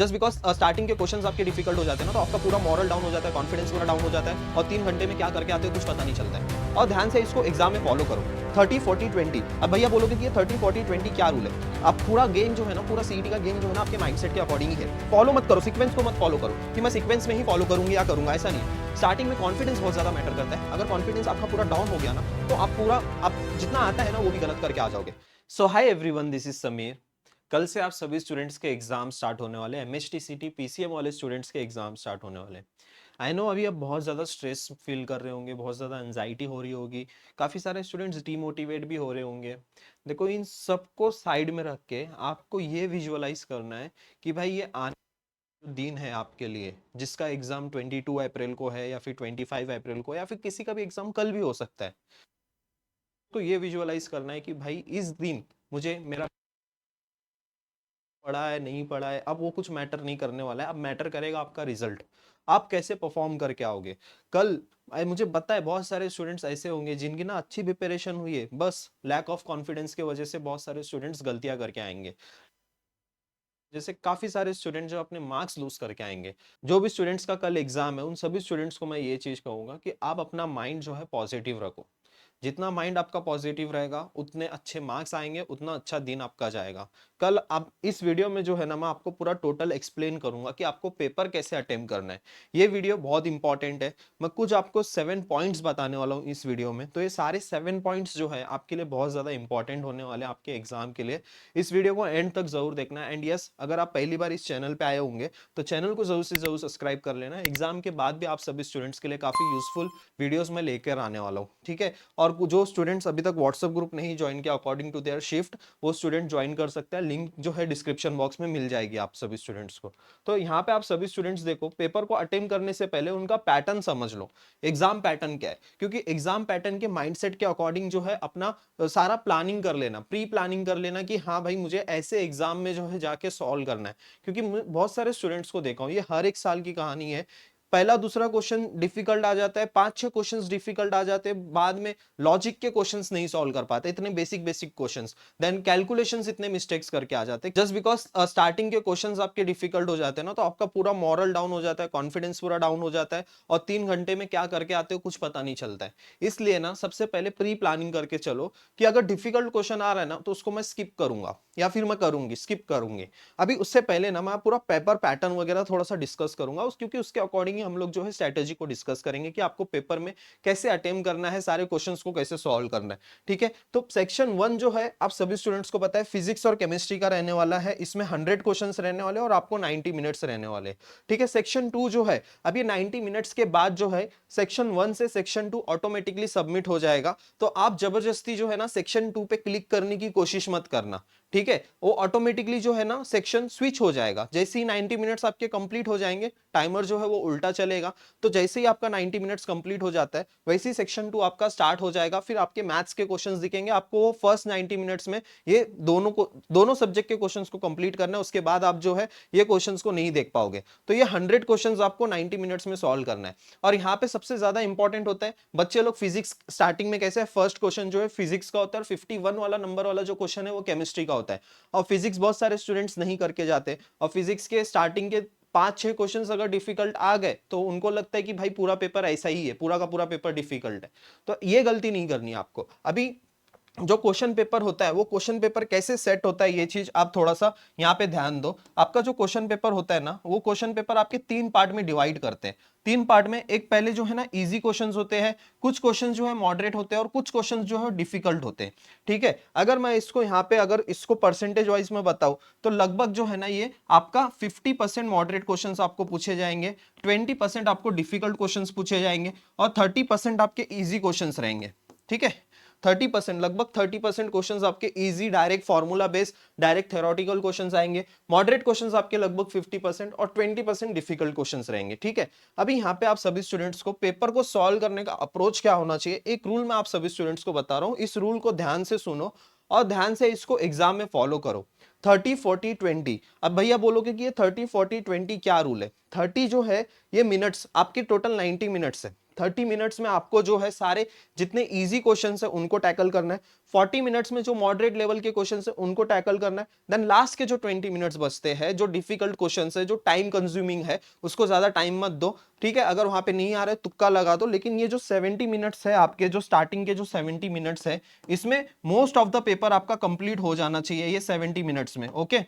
Just because starting के questions आपके difficult हो जाते हैं ना, तो आपका पूरा मॉरल डाउन हो जाता है, कॉन्फिडेंस पूरा डाउन हो जाता है और 3 घंटे में क्या करके आते हो कुछ पता नहीं चलता है। और ध्यान से इसको एग्जाम में फॉलो करो 30-40-20। अब भैया बोलोगे कि ये 30-40-20 क्या रूल है? आप पूरा गेम जो है ना, पूरा सीईटी का गेम जो है ना, आपके माइंडसेट के अकॉर्डिंग ही है। फॉलो मत करो, सीक्वेंस को मत फॉलो करो कि मैं सीक्वेंस में ही फॉलो करूंगी या करूंगा, ऐसा नहीं। स्टार्टिंग में कॉन्फिडेंस बहुत ज्यादा मैटर करता है। अगर कॉन्फिडेंस आपका पूरा डाउन हो गया ना, तो आप जितना आता है ना वो भी गलत करके आ जाओगे। So hi everyone, this is Sameer. कल से आप सभी स्टूडेंट्स के एग्जाम स्टार्ट होने वाले हैं। एमएचटीसीटी पीसीएम वाले स्टूडेंट्स के एग्जाम स्टार्ट होने वाले हैं। आई नो अभी आप बहुत ज़्यादा स्ट्रेस फील कर रहे होंगे, बहुत ज़्यादा एंजाइटी हो रही होगी, काफ़ी सारे स्टूडेंट्स डीमोटिवेट भी हो रहे होंगे। देखो, इन सबको साइड में रख के आपको ये विजुअलाइज करना है कि भाई ये आने जो दिन है आपके लिए, जिसका एग्जाम 22 अप्रैल को है या फिर 25 अप्रैल को, या फिर किसी का भी एग्जाम कल भी हो सकता है। तो ये विजुअलाइज करना है कि भाई इस दिन मुझे मेरा पढ़ा है नहीं पढ़ा है, अब वो कुछ मैटर नहीं करने वाला है। अब मैटर करेगा आपका रिजल्ट, आप कैसे परफॉर्म करके आओगे कल। मुझे पता है बहुत सारे स्टूडेंट्स ऐसे होंगे जिनकी ना अच्छी प्रिपरेशन हुई है, बस लैक ऑफ कॉन्फिडेंस की वजह से बहुत सारे स्टूडेंट्स गलतियां करके आएंगे। जैसे काफी सारे स्टूडेंट जो अपने मार्क्स लूज करके आएंगे। जो भी स्टूडेंट्स का कल एग्जाम है, उन सभी स्टूडेंट्स को मैं ये चीज कहूंगा कि आप अपना माइंड जो है पॉजिटिव रखो। जितना माइंड आपका पॉजिटिव रहेगा, उतने अच्छे मार्क्स आएंगे, उतना अच्छा दिन आपका जाएगा। कल आप इस वीडियो में जो है ना, मैं आपको पूरा टोटल एक्सप्लेन करूंगा कि आपको पेपर कैसे अटेम्प्ट करना है। ये वीडियो बहुत इंपॉर्टेंट है। मैं कुछ आपको 7 पॉइंट्स बताने वाला हूँ इस वीडियो में। तो ये सारे 7 पॉइंट्स जो है आपके लिए बहुत ज्यादा इंपॉर्टेंट होने वाले हैं आपके एग्जाम के लिए। इस वीडियो को एंड तक जरूर देखना। एंड यस, अगर आप पहली बार इस चैनल पे आए होंगे तो चैनल को जरूर से जरूर सब्सक्राइब कर लेना। एग्जाम के बाद भी आप सभी स्टूडेंट्स के लिए काफी यूजफुल वीडियोस में लेकर आने वाला हूँ, ठीक है। और जो स्टूडेंट्स अभी तक व्हाट्सएप ग्रुप नहीं ज्वाइन किया अकॉर्डिंग टू देयर शिफ्ट, वो स्टूडेंट ज्वाइन कर सकते हैं। लिंक जो है डिस्क्रिप्शन बॉक्स में मिल जाएगी आप सभी स्टूडेंट्स को। तो यहाँ पे आप सभी स्टूडेंट्स देखो, पेपर को अटेम्प्ट करने से पहले उनका पैटर्न समझ लो। एग्जाम पैटर्न क्या है, क्योंकि एग्जाम पैटर्न के माइंडसेट के अकॉर्डिंग जो है अपना सारा प्लानिंग कर लेना, प्री प्लानिंग कर लेना कि हाँ भाई मुझे ऐसे एग्जाम में जो है जाके सॉल्व करना है। क्योंकि बहुत सारे स्टूडेंट्स को देखा हूँ, ये हर एक साल की कहानी है। पहला दूसरा क्वेश्चन डिफिकल्ट आ जाता है, 5-6 क्वेश्चंस डिफिकल्ट आ जाते हैं, बाद में लॉजिक के क्वेश्चंस नहीं सॉल्व कर पाते, इतने basic basic questions. Then calculations इतने मिस्टेक्स करके आ जाते हैं, जस्ट बिकॉज स्टार्टिंग के क्वेश्चंस आपके डिफिकल्ट हो जाते हैं ना, तो आपका पूरा मॉरल डाउन हो जाता है, कॉन्फिडेंस पूरा डाउन हो जाता है और 3 घंटे में क्या करके आते हो कुछ पता नहीं चलता है। इसलिए ना सबसे पहले प्री प्लानिंग करके चलो कि अगर डिफिकल्ट क्वेश्चन आ रहा है ना, तो उसको मैं स्किप करूंगा या फिर मैं करूंगी स्किप करूंगी। अभी उससे पहले ना मैं पूरा पेपर पैटर्न वगैरह थोड़ा सा डिस्कस करूंगा क्योंकि उसके अकॉर्डिंग ही हम लोग जो है स्ट्रेटेजी को डिस्कस करेंगे कि आपको पेपर में कैसे अटेम्प्ट करना है, सारे क्वेश्चंस को कैसे सॉल्व करना है, ठीक है। तो सेक्शन 1 जो है आप सभी स्टूडेंट्स को पता है, फिजिक्स और केमिस्ट्री का रहने वाला है। इसमें 100 क्वेश्चंस रहने वाले और आपको 90 मिनट्स रहने वाले, ठीक है। सेक्शन 2 जो है, अब ये 90 मिनट्स के बाद जो है सेक्शन 1 से सेक्शन 2 ऑटोमेटिकली सबमिट हो जाएगा। तो आप जबरदस्ती जो है ना सेक्शन 2 पे क्लिक करने की कोशिश मत करना, ठीक है। वो ऑटोमेटिकली जो है ना सेक्शन स्विच हो जाएगा। जैसे ही 90 मिनट्स आपके कंप्लीट हो जाएंगे, टाइमर जो है वो उल्टा चलेगा। तो जैसे ही आपका 90 मिनट्स कंप्लीट हो जाता है, वैसे ही सेक्शन 2 आपका स्टार्ट हो जाएगा। फिर आपके मैथ्स के क्वेश्चंस दिखेंगे आपको। वो फर्स्ट 90 मिनट्स में ये दोनों सब्जेक्ट के क्वेश्चंस को कंप्लीट करना है, उसके बाद आप जो है ये क्वेश्चंस को नहीं देख पाओगे। तो ये 100 क्वेश्चंस आपको 90 मिनट्स में सॉल्व करना है। और यहाँ पे सबसे ज्यादा इंपॉर्टेंट होता है, बच्चे लोग फिजिक्स स्टार्टिंग में कैसे है, फर्स्ट क्वेश्चन जो है फिजिक्स का होता है और 51 वाला नंबर वाला जो क्वेश्चन है वो केमिस्ट्री का होता है। और फिजिक्स बहुत सारे स्टूडेंट्स नहीं करके जाते, और फिजिक्स के स्टार्टिंग के 5-6 क्वेश्चंस अगर डिफिकल्ट आ गए तो उनको लगता है कि भाई पूरा पेपर ऐसा ही है, पूरा का पूरा पेपर डिफिकल्ट है। तो ये गलती नहीं करनी आपको। अभी जो क्वेश्चन पेपर होता है, वो क्वेश्चन पेपर कैसे सेट होता है, ये चीज आप थोड़ा सा यहाँ पे ध्यान दो। आपका जो क्वेश्चन पेपर होता है ना, वो क्वेश्चन पेपर आपके 3 पार्ट में डिवाइड करते हैं। 3 पार्ट में, एक पहले जो है ना इजी क्वेश्चंस होते हैं, कुछ क्वेश्चंस जो है मॉडरेट होते हैं और कुछ क्वेश्चंस जो है डिफिकल्ट होते हैं, ठीक है। अगर मैं इसको यहाँ पे अगर इसको परसेंटेज वाइज में बताऊं, तो लगभग जो है ना ये आपका 50% मॉडरेट क्वेश्चन आपको पूछे जाएंगे, 20% आपको डिफिकल्ट क्वेश्चन पूछे जाएंगे और 30% आपके ईजी क्वेश्चन रहेंगे, ठीक है। 30%, लगभग 30% क्वेश्चंस आपके easy direct formula based direct theoretical questions आएंगे। मॉडरेट क्वेश्चंस आपके लगभग 50% और 20% डिफिकल्ट क्वेश्चंस रहेंगे, ठीक है। अभी यहाँ पे आप सभी स्टूडेंट्स को पेपर को सॉल्व करने का अप्रोच क्या होना चाहिए, एक रूल मैं आप सभी स्टूडेंट्स को बता रहा हूँ। इस रूल को ध्यान से सुनो और ध्यान से इसको एग्जाम में फॉलो करो। 30-40-20। अब भैया बोलोगे कि ये 30-40-20 क्या रूल है? 30 जो है ये मिनट्स, आपके टोटल 90 मिनट्स है। 30 मिनट्स में आपको जो है सारे जितने इजी क्वेश्चंस है उनको टैकल करना है। 40 मिनट्स में जो मॉडरेट लेवल के क्वेश्चंस है उनको टैकल करना है। देन लास्ट के जो 20 मिनट्स बचते हैं, जो डिफिकल्ट क्वेश्चंस है, जो टाइम कंज्यूमिंग है, उसको ज्यादा टाइम मत दो, ठीक है। अगर वहां पे नहीं आ रहा है तुक्का लगा दो, लेकिन ये जो 70 मिनट्स है आपके, जो स्टार्टिंग के जो 70 मिनट्स है, इसमें मोस्ट ऑफ द पेपर आपका कंप्लीट हो जाना चाहिए ये 70 मिनट्स में। ओके,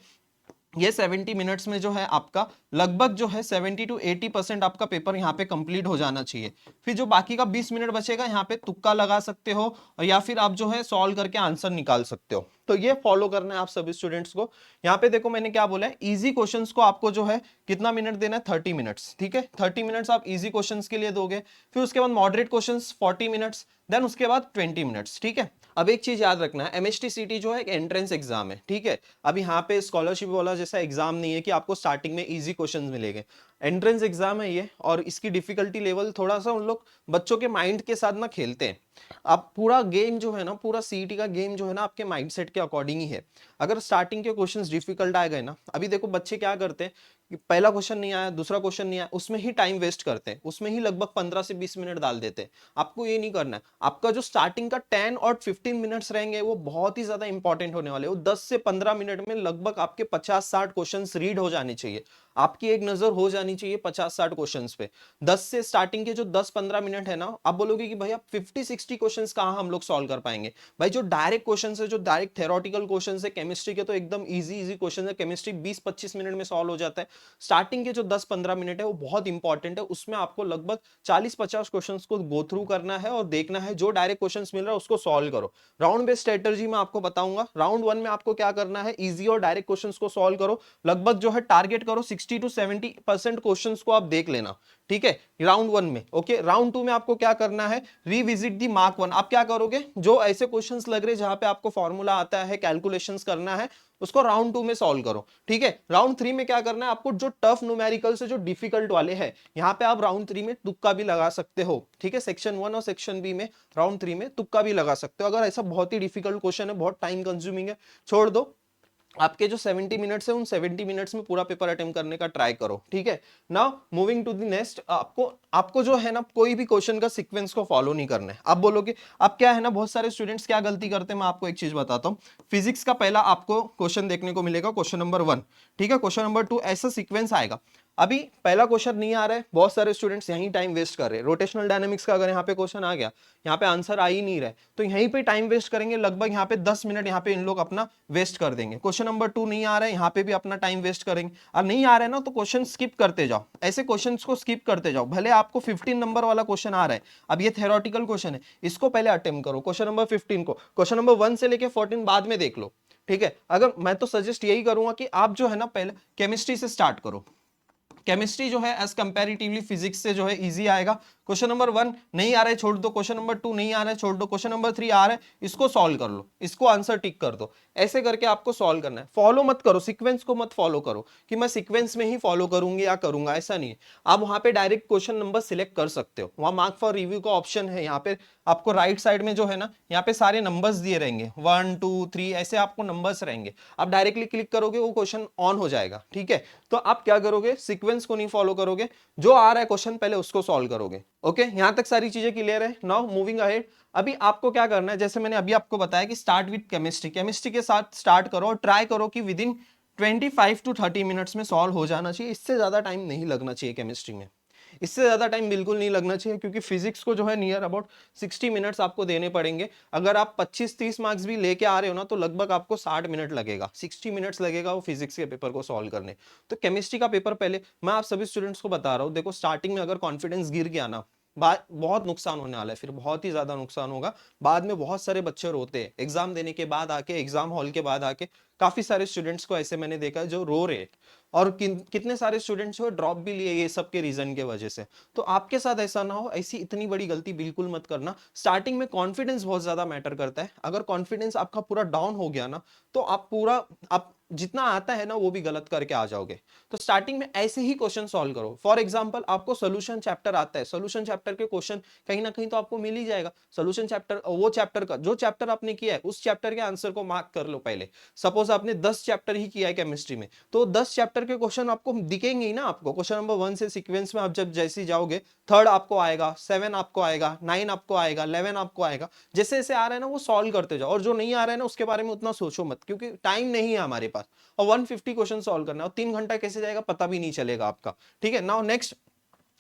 ये 70 मिनट्स में जो है आपका लगभग जो है 70 to 80% आपका पेपर यहाँ पे कंप्लीट हो जाना चाहिए। फिर जो बाकी का 20 मिनट बचेगा यहाँ पे तुक्का लगा सकते हो, या फिर आप जो है सॉल्व करके आंसर निकाल सकते हो। तो ये फॉलो करना है आप सभी स्टूडेंट्स को। यहाँ पे देखो मैंने क्या बोला है, इजी क्वेश्चंस को आपको जो है कितना मिनट देना है, 30 मिनट्स, ठीक है। 30 मिनट्स आप इजी क्वेश्चंस के लिए दोगे, फिर उसके बाद मॉडरेट क्वेश्चंस 40 मिनट्स, देन उसके बाद 20 मिनट्स, ठीक है। अब एक चीज याद रखना है, एमएचटीसीटी जो है एक एंट्रेंस एग्जाम है, ठीक है। अब यहाँ पे स्कॉलरशिप वाला जैसा एग्जाम नहीं है कि आपको स्टार्टिंग में इजी क्वेश्चंस मिलेंगे। एंट्रेंस एग्जाम है ये, और इसकी डिफिकल्टी लेवल थोड़ा सा उन लोग बच्चों के माइंड के साथ ना खेलते हैं। आप पूरा गेम जो है ना, पूरा सीईटी का गेम जो है ना आपके माइंडसेट के अकॉर्डिंग ही है। अगर स्टार्टिंग के क्वेश्चंस डिफिकल्ट आ गए ना, अभी देखो बच्चे क्या करते हैं कि पहला क्वेश्चन नहीं आया, दूसरा क्वेश्चन नहीं आया, उसमें ही टाइम वेस्ट करते हैं, उसमें ही लगभग 15 से 20 मिनट डाल देते हैं। आपको ये नहीं करना है। आपका जो स्टार्टिंग का 10 और 15 मिनट्स रहेंगे वो बहुत ही ज्यादा इंपॉर्टेंट होने वाले। वो 10 से 15 मिनट में लगभग आपके 50-60 क्वेश्चंस रीड हो जाने चाहिए। आपकी एक नजर हो जानी चाहिए 50-60 क्वेश्चंस पे। 10 से स्टार्टिंग के जो 10-15 मिनट है ना, आप बोलोगे कि भैया 50-60 क्वेश्चंस कहाँ हम लोग सॉल्व कर पाएंगे। भाई जो डायरेक्ट क्वेश्चंस है, जो डायरेक्ट थ्योरेटिकल क्वेश्चंस है केमिस्ट्री के, तो एकदम इजी क्वेश्चन है। केमिस्ट्री 20-25 मिनट में सॉल्व हो जाता है। स्टार्टिंग के जो 10-15 मिनट है वो बहुत इंपॉर्टेंट है। उसमें आपको लगभग 40-50 क्वेश्चंस को गो थ्रू करना है और देखना है जो डायरेक्ट क्वेश्चंस मिल रहा है उसको सॉल्व करो। राउंड बेस्ड स्ट्रेटजी में आपको बताऊंगा। राउंड 1 में आपको क्या करना है, इजी और डायरेक्ट क्वेश्चंस को सॉल्व करो। लगभग जो है टारगेट करो 60 to 70% क्वेश्चंस को आप देख लेना, ठीक है, राउंड 1 में। ओके, राउंड 2 में आपको क्या करना है, रिविजिट दी मार्क 1। आप क्या करोगे, जो ऐसे क्वेश्चंस लग रहे जहां पे आपको फॉर्मूला आता है, कैलकुलेशंस करना है, उसको राउंड 2 में सॉल्व करो, ठीक है। राउंड 3 में क्या करना है आपको, जो टफ न्यूमेरिकल से जो डिफिकल्ट वाले हैं, यहां पे आप राउंड 3 में तुक्का भी लगा सकते हो, ठीक है। सेक्शन 1 और सेक्शन बी में राउंड 3 में तुक्का भी लगा सकते हो। अगर ऐसा बहुत ही डिफिकल्ट क्वेश्चन है, बहुत टाइम कंज्यूमिंग है, छोड़ दो। आपके जो 70 मिनट्स है उन 70 मिनट्स में पूरा पेपर अटेम्प्ट करने का ट्राई करो, ठीक है। Now moving to the next, आपको जो है ना कोई भी क्वेश्चन का सीक्वेंस को फॉलो नहीं करना है। आप बोलोगे, अब क्या है ना, बहुत सारे स्टूडेंट्स क्या गलती करते हैं, मैं आपको एक चीज बताता हूँ। फिजिक्स का पहला आपको क्वेश्चन देखने को मिलेगा, क्वेश्चन नंबर 1, ठीक है, क्वेश्चन नंबर 2, ऐसा सीक्वेंस आएगा। अभी पहला क्वेश्चन नहीं आ रहा है, बहुत सारे स्टूडेंट्स यहीं टाइम वेस्ट कर रहे हैं। रोटेशनल डायनामिक्स का अगर यहाँ पे क्वेश्चन आ गया, यहाँ पे आंसर आ ही नहीं रहा है, तो यहीं पे टाइम वेस्ट करेंगे, लगभग यहाँ पे 10 मिनट यहाँ पे इन लोग अपना वेस्ट कर देंगे। क्वेश्चन नंबर 2 नहीं आ रहा है, यहाँ पे भी अपना टाइम वेस्ट करेंगे। और नहीं आ रहा है ना, तो क्वेश्चन स्किप करते जाओ, ऐसे क्वेश्चन को स्किप करते जाओ। भले आपको 15 नंबर वाला क्वेश्चन आ रहा है, अब ये थ्योरेटिकल क्वेश्चन है, इसको पहले अटेम्प्ट करो, क्वेश्चन नंबर 15 को। क्वेश्चन नंबर 1 से लेके 14 बाद में देख लो, ठीक है। अगर मैं तो सजेस्ट यही करूंगा कि आप जो है ना पहले केमिस्ट्री से स्टार्ट करो। केमिस्ट्री जो है एज कंपैरेटिवली फिजिक्स से जो है इजी आएगा। क्वेश्चन नंबर 1 नहीं आ रहा है, छोड़ दो। क्वेश्चन नंबर 2 नहीं आ रहा है, छोड़ दो। क्वेश्चन नंबर 3 आ रहा है, इसको सॉल्व कर लो, इसको आंसर टिक कर दो। ऐसे करके आपको सॉल्व करना है। फॉलो मत करो, सीक्वेंस को मत फॉलो करो कि मैं सीक्वेंस में ही फॉलो करूंगी या करूंगा, ऐसा नहीं है। आप वहां पे डायरेक्ट क्वेश्चन नंबर सिलेक्ट कर सकते हो, वहां मार्क फॉर रिव्यू का ऑप्शन है। यहाँ पे आपको राइट साइड में जो है ना, यहाँ पे सारे नंबर्स दिए रहेंगे, 1 2 3 ऐसे आपको नंबर्स रहेंगे। आप डायरेक्टली क्लिक करोगे वो क्वेश्चन ऑन हो जाएगा, ठीक है। तो आप क्या करोगे, सीक्वेंस को नहीं फॉलो करोगे, जो आ रहा है क्वेश्चन पहले उसको सॉल्व करोगे। ओके, यहां तक सारी चीजें क्लियर है। नाउ मूविंग अहेड, अभी आपको क्या करना है, जैसे मैंने अभी आपको बताया कि स्टार्ट विद केमिस्ट्री, केमिस्ट्री के साथ स्टार्ट करो और ट्राई करो कि विद इन 25 to 30 मिनट्स में सॉल्व हो जाना चाहिए। इससे ज्यादा टाइम नहीं लगना चाहिए केमिस्ट्री में, इससे ज्यादा टाइम बिल्कुल नहीं लगना चाहिए, क्योंकि फिजिक्स को जो है नियर अबाउट 60 मिनट्स आपको देने पड़ेंगे। अगर आप 25-30 मार्क्स भी लेके आ रहे हो ना, तो लगभग आपको 60 मिनट लगेगा, 60 मिनट्स लगेगा वो फिजिक्स के पेपर को सॉल्व करने। तो केमिस्ट्री का पेपर पहले मैं आप सभी स्टूडेंट्स को बता रहा हूँ, देखो स्टार्टिंग में अगर कॉन्फिडेंस गिर गया ना, बहुत नुकसान होने वाला है, फिर बहुत ही ज्यादा नुकसान होगा। बाद में बहुत सारे बच्चे रोते हैं, एग्जाम देने के बाद आके, एग्जाम हॉल के बाद आके काफी सारे स्टूडेंट्स को ऐसे मैंने देखा है जो रो रहे, और कितने सारे स्टूडेंट्स जो ड्रॉप भी लिए ये सब के रीजन के वजह से। तो आपके साथ ऐसा ना हो, ऐसी इतनी बड़ी गलती बिल्कुल मत करना। स्टार्टिंग में कॉन्फिडेंस बहुत ज्यादा मैटर करता है। अगर कॉन्फिडेंस आपका पूरा डाउन हो गया ना, तो आप जितना आता है ना वो भी गलत करके आ जाओगे। तो स्टार्टिंग में ऐसे ही क्वेश्चन सॉल्व करो। फॉर एग्जांपल आपको सोल्यूशन चैप्टर आता है, सोल्यूशन चैप्टर के क्वेश्चन कहीं ना कहीं तो आपको मिल ही जाएगा। सोल्यूशन चैप्टर, वो चैप्टर का जो चैप्टर आपने किया है उस चैप्टर के आंसर को मार्क कर लो पहले। सपोज आपने 10 चैप्टर ही किया है केमिस्ट्री में, तो 10 चैप्टर के क्वेश्चन आपको दिखेंगे ही ना। आपको क्वेश्चन नंबर 1 से सीक्वेंस में आप जब जैसे ही जाओगे, 3rd आपको आएगा, 7 आपको आएगा, 9 आपको आएगा, 11 आपको आएगा। जैसे जैसे आ रहा है ना वो सॉल्व करते जाओ, और जो नहीं आ रहा है ना उसके बारे में उतना सोचो मत, क्योंकि टाइम नहीं है हमारे पास। और 150 क्वेश्चन सॉल्व करना है, और 3 घंटा कैसे जाएगा पता भी नहीं चलेगा आपका। ठीक है, नाउ नेक्स्ट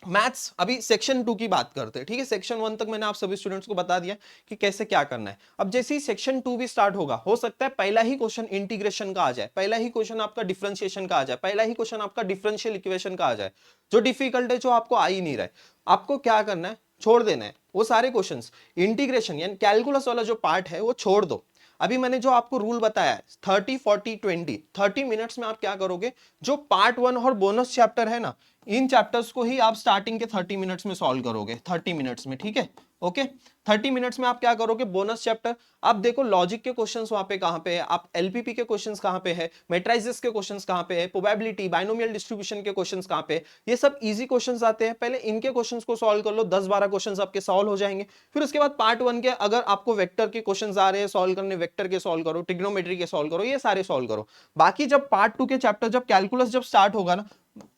मैथ्स। अभी सेक्शन 2 की बात करते हैं। ठीक है, सेक्शन 1 तक मैंने आप सभी स्टूडेंट्स को बता दिया कि कैसे क्या करना है। अब जैसे ही सेक्शन 2 भी स्टार्ट होगा, हो सकता है पहला ही क्वेश्चन इंटीग्रेशन का आ जाए, पहला ही क्वेश्चन आपका डिफरेंशिएशन का आ जाए, पहला ही क्वेश्चन आपका डिफरेंशियल इक्वेशन का आ जाए, जो डिफिकल्ट है, जो आपको आ ही नहीं रहा है। आपको क्या करना है, छोड़ देना है वो सारे क्वेश्चंस। इंटीग्रेशन यानी कैलकुलस वाला जो पार्ट है वो छोड़ दो। अभी मैंने जो आपको रूल बताया है 30 40 20, 30 मिनट्स में आप क्या करोगे, जो पार्ट 1 और बोनस चैप्टर है ना, इन चैप्टर्स को ही आप स्टार्टिंग के 30 मिनट्स में सॉल्व करोगे, 30 मिनट्स में। ठीक है, ओके। 30 मिनट्स में आप क्या करोगे, बोनस चैप्टर। आप देखो लॉजिक के क्वेश्चंस वहां पे कहां पे है, आप एलपीपी के क्वेश्चंस कहां पे है, मैट्रिसेस के क्वेश्चंस कहां पे है, प्रोबेबिलिटी बाइनोमियल डिस्ट्रीब्यूशन के क्वेश्चंस कहां पे है। ये सब इजी क्वेश्चंस आते हैं, पहले इनके क्वेश्चंस को सॉल्व कर लो, 10-12 क्वेश्चंस आपके सॉल्व हो जाएंगे। फिर उसके बाद पार्ट 1 के अगर आपको वेक्टर के क्वेश्चंस आ रहे हैं सॉल्व करने, वेक्टर के सॉल्व करो, ट्रिग्नोमेट्री के सॉल्व करो, ये सारे सॉल्व करो। बाकी जब पार्ट 2 के चैप्टर, जब कैलकुलस जब स्टार्ट होगा ना,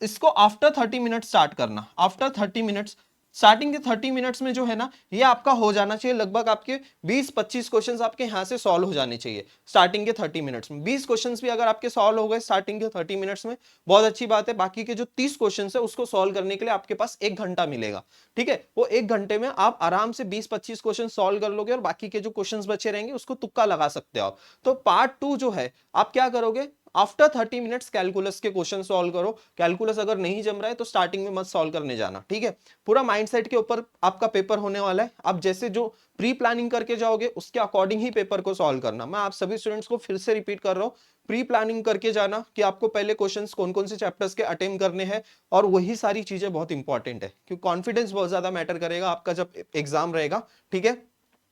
इसको आफ्टर 30 मिनट स्टार्ट करना। आफ्टर 30 मिनट्स, स्टार्टिंग के 30 मिनट्स में जो है ना, ये आपका हो जाना चाहिए लगभग आपके 20-25 क्वेश्चंस आपके यहां से सॉल्व हो जाने चाहिए स्टार्टिंग के 30 मिनट्स में। 20 क्वेश्चंस भी अगर आपके सॉल्व हो गए स्टार्टिंग के 30 मिनट्स में, बहुत अच्छी बात है। बाकी के जो 30 क्वेश्चंस है उसको सॉल्व करने के लिए आपके पास 1 घंटा मिलेगा। ठीक है, वो 1 घंटे में आप आराम से 20-25 क्वेश्चन सॉल्व कर लोगे, और बाकी के जो क्वेश्चन बचे रहेंगे उसको तुक्का लगा सकते हो आप। तो पार्ट 2 जो है, आप क्या करोगे, आफ्टर 30 मिनट्स कैलकुलस के क्वेश्चन सॉल्व करो। कैलकुलस अगर नहीं जम रहा है तो स्टार्टिंग में मत सॉल्व करने जाना। ठीक है, पूरा माइंडसेट के ऊपर आपका पेपर होने वाला है। आप जैसे जो प्री प्लानिंग करके जाओगे उसके अकॉर्डिंग ही पेपर को सॉल्व करना। मैं आप सभी स्टूडेंट्स को फिर से रिपीट कर रहा हूं, प्री प्लानिंग करके जाना कि आपको पहले क्वेश्चंस कौन कौन से चैप्टर्स के अटेम्प्ट करने हैं, और वही सारी चीजें बहुत इंपॉर्टेंट है, क्योंकि कॉन्फिडेंस बहुत ज्यादा मैटर करेगा आपका जब एग्जाम रहेगा। ठीक है,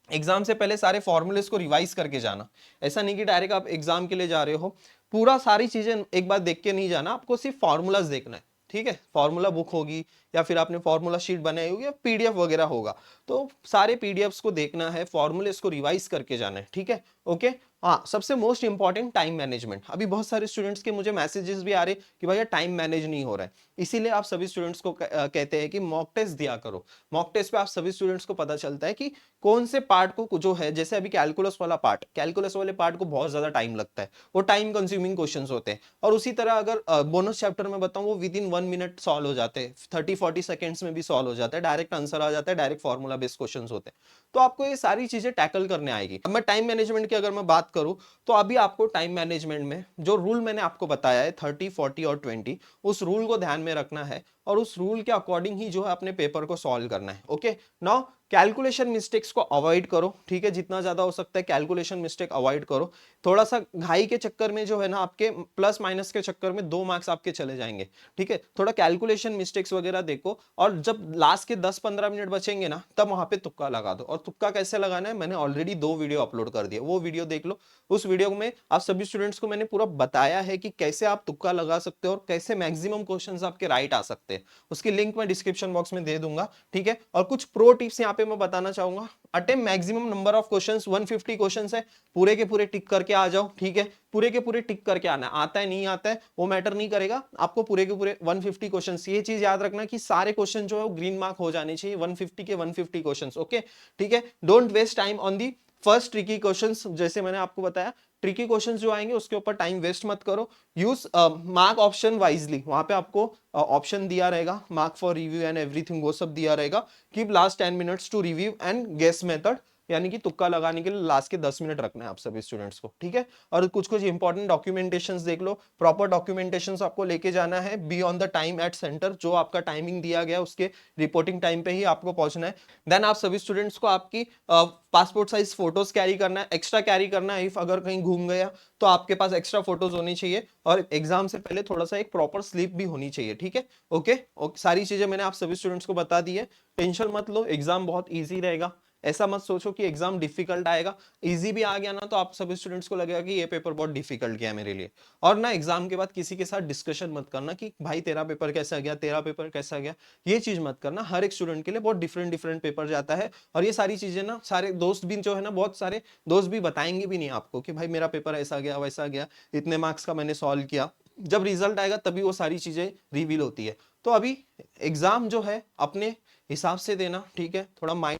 एग्जाम से पहले सारे फॉर्मूलेस को रिवाइज करके जाना। ऐसा नहीं कि डायरेक्ट आप एग्जाम के लिए जा रहे हो, पूरा सारी चीजें एक बार देख के नहीं जाना, आपको सिर्फ फॉर्मूलाज देखना है। ठीक है, फॉर्मूला बुक होगी या फिर आपने फॉर्मूला शीट बनाई होगी या पीडीएफ वगैरह होगा, तो सारे पीडीएफ्स को देखना है, फॉर्मूलेस को रिवाइज करके जाना है। ठीक है, ओके। हाँ, सबसे मोस्ट इंपॉर्टेंट टाइम मैनेजमेंट। अभी बहुत सारे स्टूडेंट्स के मुझे मैसेजेस भी आ रहे कि भैया टाइम मैनेज नहीं हो रहा है, इसीलिए आप सभी स्टूडेंट्स को कहते हैं कि मॉक टेस्ट दिया करो। मॉक टेस्ट पे आप सभी स्टूडेंट्स को पता चलता है कि कौन से पार्ट को जो है, जैसे अभी कैलकुलस वाला पार्ट, कैलकुलस वाले पार्ट को बहुत ज्यादा टाइम लगता है, वो टाइम कंज्यूमिंग क्वेश्चंस होते हैं। और उसी तरह अगर बोनस चैप्टर में बताऊं, वो विद इन 1 मिनट सॉल्व हो जाते हैं, 30-40 सेकंड्स में भी सॉल्व हो जाता है, डायरेक्ट आंसर आ जाता है, डायरेक्ट फॉर्मूला बेस्ड क्वेश्चंस होते हैं। तो आपको ये सारी चीजें टैकल करने आएगी। अब मैं टाइम मैनेजमेंट की अगर मैं बात करूं, तो अभी आपको टाइम मैनेजमेंट में जो रूल मैंने आपको बताया है 30, 40 और 20, उस रूल को ध्यान में रखना है, और उस रूल के अकॉर्डिंग ही जो है अपने पेपर को सॉल्व करना है। ओके, नाउ कैलकुलेशन मिस्टेक्स को अवॉइड करो। ठीक है, जितना ज्यादा हो सकता है कैलकुलेशन मिस्टेक अवॉइड करो। थोड़ा सा घाई के चक्कर में जो है ना, आपके प्लस माइनस के चक्कर में 2 मार्क्स आपके चले जाएंगे। ठीक है, थोड़ा कैलकुलेशन मिस्टेक्स वगैरह देखो, और जब लास्ट के 10-15 मिनट बचेंगे ना, तब वहां पे तुक्का लगा दो। और तुक्का कैसे लगाना है, मैंने ऑलरेडी 2 वीडियो अपलोड कर दिए, वो वीडियो देख लो। उस वीडियो में आप सभी स्टूडेंट्स को मैंने पूरा बताया है कि कैसे आप तुक्का लगा सकते हो और कैसे मैक्सिमम क्वेश्चंस आपके राइट आ सकते हैं। उसकी लिंक मैं डिस्क्रिप्शन बॉक्स में दे दूंगा। ठीक है, और कुछ प्रो टिप्स यहाँ पे मैं बताना चाहूंगा। Attempt maximum number of questions 150 questions है, पूरे के पूरे टिक करके आ जाओ। ठीक है, पूरे के पूरे टिक करके आना, आता है नहीं आता है वो मैटर नहीं करेगा, आपको पूरे के पूरे 150 क्वेश्चंस, ये चीज याद रखना कि सारे क्वेश्चन जो है वो ग्रीन मार्क हो जाने चाहिए, 150 के 150 क्वेश्चंस। ओके, ठीक है, don't waste time on the first tricky questions. जैसे मैंने आपको बताया, ट्रिकी क्वेश्चंस जो आएंगे उसके ऊपर टाइम वेस्ट मत करो। यूज मार्क ऑप्शन वाइजली, वहां पे आपको ऑप्शन दिया रहेगा, mark for review and everything, वो सब दिया रहेगा। Keep last 10 minutes to review and guess method, यानी कि तुक्का लगाने के लिए लास्ट के 10 मिनट रखना है आप सभी स्टूडेंट्स को। ठीक है, और कुछ कुछ इंपॉर्टेंट डॉक्यूमेंटेशंस देख लो, प्रॉपर डॉक्यूमेंटेशंस आपको लेके जाना है। Be on the time at centre, जो आपका टाइमिंग दिया गया उसके रिपोर्टिंग टाइम पे ही आपको पहुंचना है। देन आप सभी स्टूडेंट्स को आपकी पासपोर्ट साइज फोटोज कैरी करना है, एक्स्ट्रा कैरी करना है। इफ अगर कहीं घूम गया तो आपके पास एक्स्ट्रा फोटोज होनी चाहिए, और एग्जाम से पहले थोड़ा सा एक प्रॉपर स्लीप भी होनी चाहिए। ठीक है, ओके, सारी चीजें मैंने आप सभी स्टूडेंट्स को बता दी है, टेंशन मत लो, एग्जाम बहुत ईजी रहेगा। ऐसा मत सोचो कि एग्जाम डिफिकल्ट आएगा, इजी भी आ गया ना तो आप सभी स्टूडेंट्स को लगेगा कि ये पेपर बहुत डिफिकल्ट गया मेरे लिए। और ना एग्जाम के बाद किसी के साथ डिस्कशन मत करना कि भाई तेरा पेपर कैसा गया, तेरा पेपर कैसा गया, ये चीज मत करना। हर एक स्टूडेंट के लिए बहुत डिफरेंट डिफरेंट पेपर जाता है, और ये सारी चीजें ना सारे दोस्त भी जो है ना, बहुत सारे दोस्त भी बताएंगे भी नहीं आपको कि भाई मेरा पेपर ऐसा गया वैसा गया, इतने मार्क्स का मैंने सॉल्व किया। जब रिजल्ट आएगा तभी वो सारी चीजें रिवील होती है। तो अभी एग्जाम जो है अपने हिसाब से देना, ठीक है, थोड़ा माइंड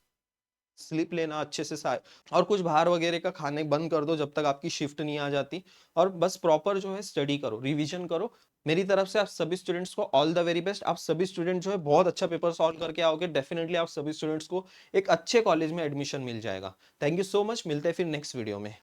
स्लिप लेना अच्छे से और कुछ बाहर वगैरह का खाने बंद कर दो जब तक आपकी शिफ्ट नहीं आ जाती। और बस प्रॉपर जो है स्टडी करो, रिवीजन करो। मेरी तरफ से आप सभी स्टूडेंट्स को ऑल द वेरी बेस्ट। आप सभी स्टूडेंट जो है बहुत अच्छा पेपर सॉल्व करके आओगे, डेफिनेटली आप सभी स्टूडेंट्स को एक अच्छे कॉलेज में एडमिशन मिल जाएगा। थैंक यू सो मच, मिलते हैं फिर नेक्स्ट वीडियो में।